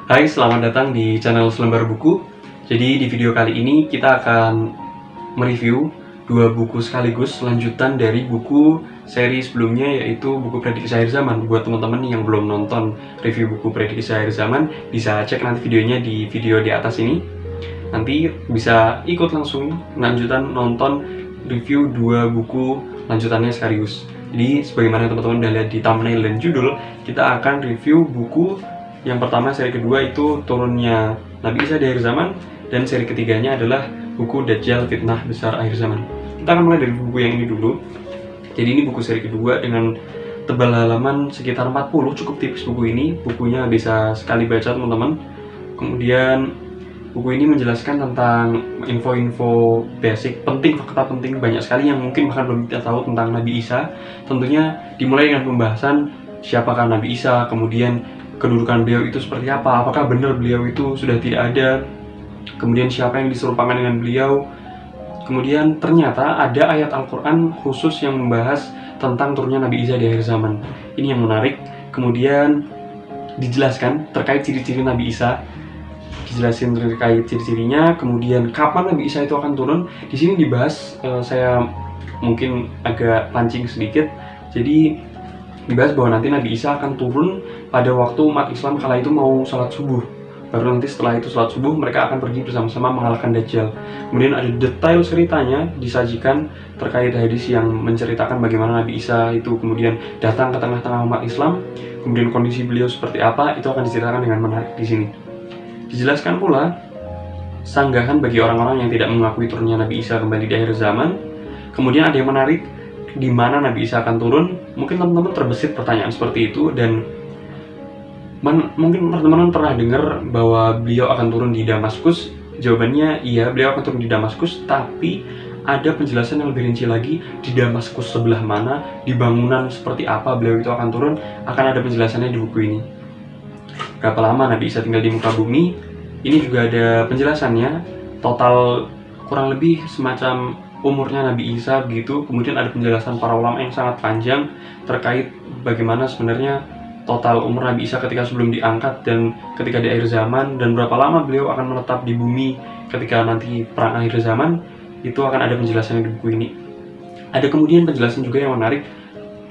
Hai, selamat datang di channel Selembar Buku. Jadi di video kali ini kita akan mereview dua buku sekaligus lanjutan dari buku seri sebelumnya, yaitu buku Prediksi Akhir Zaman. Buat teman-teman yang belum nonton review buku Prediksi Akhir Zaman, bisa cek nanti videonya di video di atas ini. Nanti bisa ikut langsung lanjutan nonton review dua buku lanjutannya sekaligus. Jadi sebagaimana teman-teman udah lihat di thumbnail dan judul, kita akan review buku yang pertama, seri kedua itu turunnya Nabi Isa di akhir zaman, dan seri ketiganya adalah buku Dajjal Fitnah Besar Akhir Zaman. Kita akan mulai dari buku yang ini dulu. Jadi ini buku seri kedua dengan tebal halaman sekitar 40, cukup tipis buku ini. Bukunya bisa sekali baca teman-teman. Kemudian buku ini menjelaskan tentang info-info basic, penting, fakta penting, banyak sekali yang mungkin bahkan belum kita tahu tentang Nabi Isa. Tentunya dimulai dengan pembahasan siapakah Nabi Isa, kemudian kedudukan beliau itu seperti apa, apakah benar beliau itu sudah tidak ada, kemudian siapa yang diserupakan dengan beliau. Kemudian ternyata ada ayat Al-Quran khusus yang membahas tentang turunnya Nabi Isa di akhir zaman. Ini yang menarik. Kemudian dijelaskan terkait ciri-ciri Nabi Isa, dijelasin terkait ciri-cirinya, kemudian kapan Nabi Isa itu akan turun. Di sini dibahas, saya mungkin agak pancing sedikit. Jadi dibahas bahwa nanti Nabi Isa akan turun pada waktu umat Islam kala itu mau sholat subuh. Baru nanti setelah itu sholat subuh mereka akan pergi bersama-sama mengalahkan Dajjal. Kemudian ada detail ceritanya disajikan terkait hadis yang menceritakan bagaimana Nabi Isa itu kemudian datang ke tengah-tengah umat Islam. Kemudian kondisi beliau seperti apa, itu akan diceritakan dengan menarik di sini. Dijelaskan pula sanggahan bagi orang-orang yang tidak mengakui turunnya Nabi Isa kembali di akhir zaman. Kemudian ada yang menarik, di mana Nabi Isa akan turun. Mungkin teman-teman terbesit pertanyaan seperti itu, dan mungkin teman-teman pernah dengar bahwa beliau akan turun di Damaskus. Jawabannya iya, beliau akan turun di Damaskus, tapi ada penjelasan yang lebih rinci lagi di Damaskus sebelah mana, di bangunan seperti apa beliau itu akan turun, akan ada penjelasannya di buku ini. Berapa lama Nabi Isa tinggal di muka bumi, ini juga ada penjelasannya, total kurang lebih semacam umurnya Nabi Isa begitu. Kemudian ada penjelasan para ulama yang sangat panjang terkait bagaimana sebenarnya total umur Nabi Isa ketika sebelum diangkat dan ketika di akhir zaman, dan berapa lama beliau akan menetap di bumi ketika nanti perang akhir zaman. Itu akan ada penjelasannya di buku ini. Ada kemudian penjelasan juga yang menarik,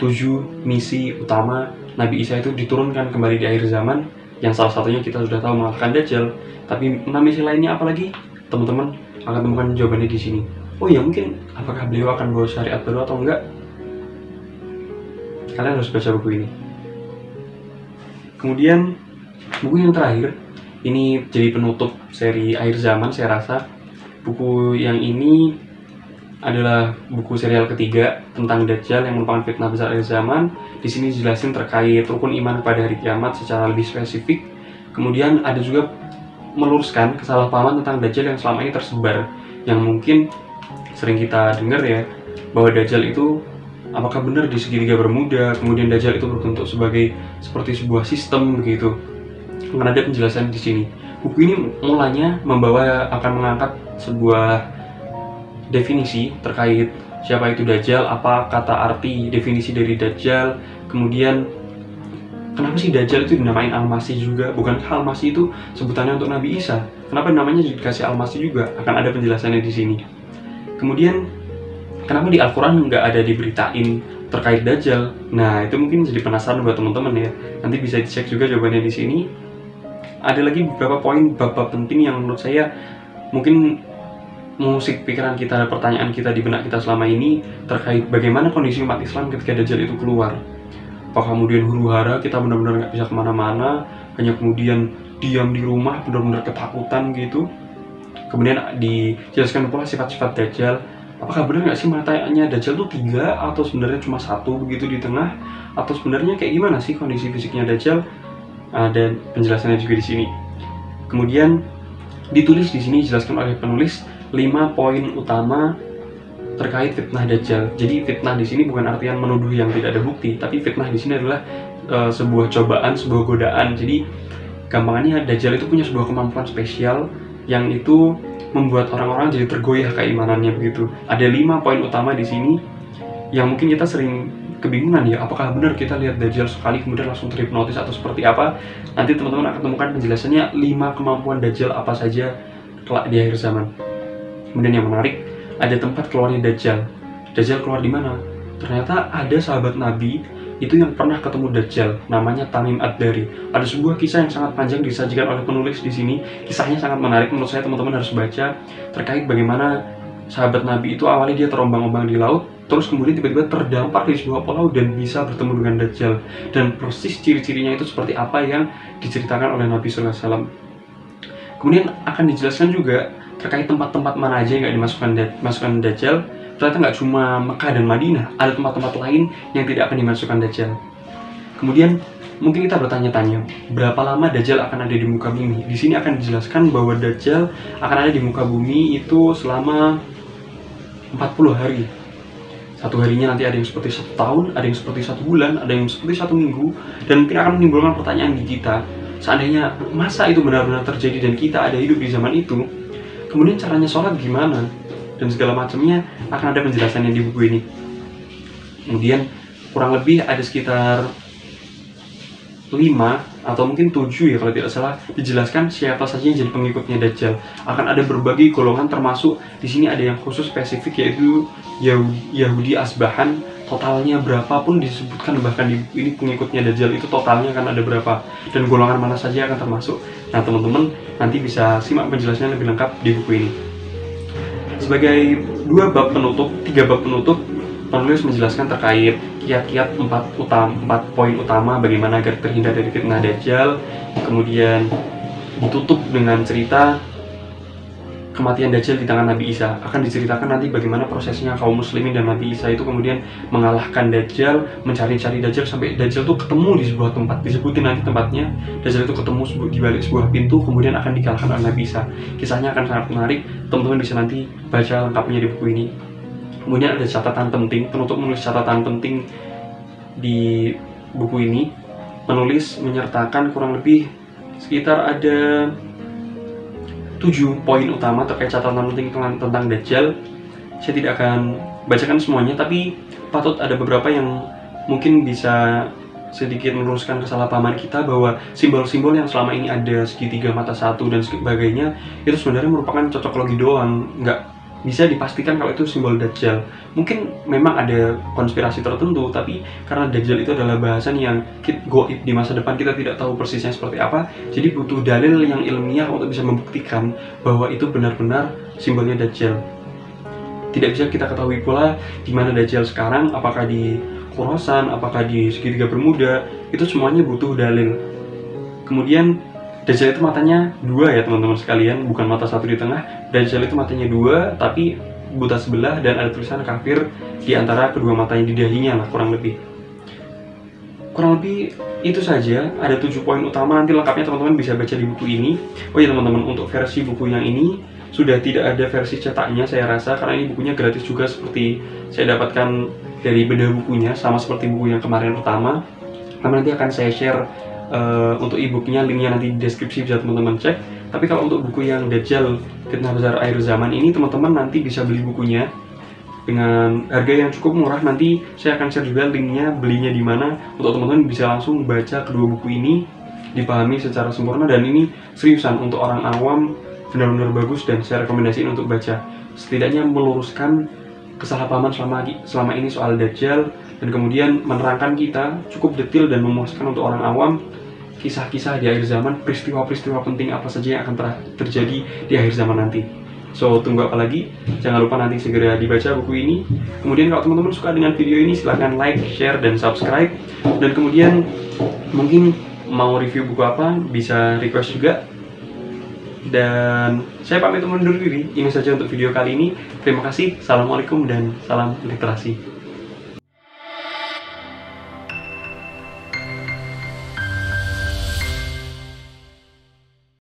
7 misi utama Nabi Isa itu diturunkan kembali di akhir zaman, yang salah satunya kita sudah tahu mengalahkan Dajjal. Tapi 6 misi lainnya apa lagi? Teman-teman akan temukan jawabannya di sini. Oh ya, mungkin apakah beliau akan bawa syariat baru atau enggak? Kalian harus baca buku ini. Kemudian buku yang terakhir, ini jadi penutup seri akhir zaman saya rasa. Buku yang ini adalah buku serial ketiga tentang Dajjal yang merupakan fitnah besar akhir zaman. Di sini dijelasin terkait rukun iman pada hari kiamat secara lebih spesifik. Kemudian ada juga meluruskan kesalahpahaman tentang Dajjal yang selama ini tersebar, yang mungkin sering kita dengar ya, bahwa Dajjal itu apakah benar di segitiga Bermuda, kemudian Dajjal itu berbentuk seperti sebuah sistem begitu. Akan ada penjelasan di sini. Buku ini mulanya akan mengangkat sebuah definisi terkait siapa itu Dajjal, apa kata arti definisi dari Dajjal, kemudian kenapa sih Dajjal itu dinamain Al-Masih juga, bukankah Al-Masih itu sebutannya untuk Nabi Isa? Kenapa namanya dikasih Al-Masih juga? Akan ada penjelasannya di sini. Kemudian kenapa di Al-Quran nggak ada diberitain terkait Dajjal? Nah, itu mungkin jadi penasaran buat teman-teman ya. Nanti bisa dicek juga jawabannya di sini. Ada lagi beberapa poin bab penting yang menurut saya mungkin mengusik pikiran kita, pertanyaan kita di benak kita selama ini terkait bagaimana kondisi umat Islam ketika Dajjal itu keluar. Apakah kemudian huru-hara kita benar-benar nggak bisa kemana-mana, hanya kemudian diam di rumah benar-benar ketakutan gitu. Kemudian dijelaskan pula sifat-sifat Dajjal. Apakah benar nggak sih matanya Dajjal itu 3 atau sebenarnya cuma 1 begitu di tengah? Atau sebenarnya kayak gimana sih kondisi fisiknya Dajjal? Dan penjelasannya juga di sini. Kemudian ditulis di sini, dijelaskan oleh penulis 5 poin utama terkait fitnah Dajjal. Jadi fitnah di sini bukan artian menuduh yang tidak ada bukti, tapi fitnah di sini adalah sebuah cobaan, sebuah godaan. Jadi gampangannya Dajjal itu punya sebuah kemampuan spesial yang itu membuat orang-orang jadi tergoyah keimanannya begitu. Ada 5 poin utama di sini yang mungkin kita sering kebingungan ya, apakah benar kita lihat Dajjal sekali kemudian langsung terhipnotis atau seperti apa? Nanti teman-teman akan temukan penjelasannya 5 kemampuan Dajjal apa saja kelak di akhir zaman. Kemudian yang menarik, ada tempat keluarnya Dajjal. Dajjal keluar di mana? Ternyata ada sahabat Nabi itu yang pernah ketemu Dajjal, namanya Tamim Ad-Dari. Ada sebuah kisah yang sangat panjang disajikan oleh penulis di sini. Kisahnya sangat menarik, menurut saya teman-teman harus baca, terkait bagaimana sahabat Nabi itu awalnya dia terombang-ombang di laut, terus kemudian tiba-tiba terdampar di sebuah pulau dan bisa bertemu dengan Dajjal. Dan persis ciri-cirinya itu seperti apa yang diceritakan oleh Nabi SAW. Kemudian akan dijelaskan juga terkait tempat-tempat mana aja yang nggak dimasukkan Dajjal. Ternyata nggak cuma Mekah dan Madinah, ada tempat-tempat lain yang tidak akan dimasukkan Dajjal. Kemudian mungkin kita bertanya-tanya, berapa lama Dajjal akan ada di muka bumi? Di sini akan dijelaskan bahwa Dajjal akan ada di muka bumi itu selama 40 hari. Satu harinya nanti ada yang seperti 1 tahun, ada yang seperti 1 bulan, ada yang seperti 1 minggu, dan mungkin akan menimbulkan pertanyaan di kita, seandainya masa itu benar-benar terjadi dan kita ada hidup di zaman itu, kemudian caranya sholat gimana? Dan segala macamnya akan ada penjelasannya di buku ini. Kemudian kurang lebih ada sekitar 5 atau mungkin 7 ya kalau tidak salah, dijelaskan siapa saja yang jadi pengikutnya Dajjal. Akan ada berbagai golongan, termasuk di sini ada yang khusus spesifik yaitu Yahudi Asbahan. Totalnya berapapun disebutkan, bahkan di buku ini pengikutnya Dajjal itu totalnya akan ada berapa dan golongan mana saja akan termasuk. Nah teman-teman nanti bisa simak penjelasannya lebih lengkap di buku ini. Sebagai 3 bab penutup, penulis menjelaskan terkait kiat-kiat 4 poin utama bagaimana agar terhindar dari fitnah Dajjal. Kemudian ditutup dengan cerita kematian Dajjal di tangan Nabi Isa. Akan diceritakan nanti bagaimana prosesnya kaum muslimin dan Nabi Isa itu kemudian mengalahkan Dajjal, mencari-cari Dajjal sampai Dajjal itu ketemu di sebuah tempat, disebutin nanti tempatnya. Dajjal itu ketemu di balik sebuah pintu, kemudian akan dikalahkan oleh Nabi Isa. Kisahnya akan sangat menarik, teman-teman bisa nanti baca lengkapnya di buku ini. Kemudian ada catatan penting, penutup menulis catatan penting di buku ini. Penulis menyertakan kurang lebih sekitar ada 7 poin utama terkait catatan penting tentang Dajjal. Saya tidak akan bacakan semuanya, tapi patut ada beberapa yang mungkin bisa sedikit meluruskan kesalahpahaman kita bahwa simbol-simbol yang selama ini ada segitiga mata satu dan sebagainya itu sebenarnya merupakan cocokologi doang, nggak bisa dipastikan kalau itu simbol Dajjal. Mungkin memang ada konspirasi tertentu, tapi karena Dajjal itu adalah bahasan yang goib di masa depan, kita tidak tahu persisnya seperti apa, jadi butuh dalil yang ilmiah untuk bisa membuktikan bahwa itu benar-benar simbolnya Dajjal. Tidak bisa kita ketahui pula di mana Dajjal sekarang, apakah di Khorasan, apakah di segitiga Bermuda, itu semuanya butuh dalil. Kemudian Dajjal itu matanya 2 ya teman-teman sekalian, bukan mata satu di tengah. Dajjal itu matanya 2 tapi buta sebelah dan ada tulisan kafir di antara kedua matanya di dahinya lah kurang lebih. Kurang lebih itu saja, ada 7 poin utama, nanti lengkapnya teman-teman bisa baca di buku ini. Oh ya teman-teman, untuk versi buku yang ini sudah tidak ada versi cetaknya saya rasa, karena ini bukunya gratis juga seperti saya dapatkan dari bedah bukunya, sama seperti buku yang kemarin pertama. Nanti akan saya share untuk e-booknya, linknya nanti di deskripsi, bisa teman-teman cek. Tapi kalau untuk buku yang Dajjal Fitnah Besar Akhir Zaman ini, teman-teman nanti bisa beli bukunya dengan harga yang cukup murah. Nanti saya akan share juga linknya, belinya di mana, untuk teman-teman bisa langsung baca kedua buku ini, dipahami secara sempurna. Dan ini seriusan untuk orang awam, benar-benar bagus dan saya rekomendasiin untuk baca. Setidaknya meluruskan kesalahpahaman selama ini soal Dajjal, dan kemudian menerangkan kita cukup detail dan memuaskan untuk orang awam kisah-kisah di akhir zaman, peristiwa-peristiwa penting apa saja yang akan terjadi di akhir zaman nanti. So, tunggu apa lagi? Jangan lupa nanti segera dibaca buku ini. Kemudian kalau teman-teman suka dengan video ini, silahkan like, share, dan subscribe. Dan kemudian mungkin mau review buku apa, bisa request juga. Dan saya pamit undur diri. Ini saja untuk video kali ini. Terima kasih. Assalamualaikum dan salam literasi.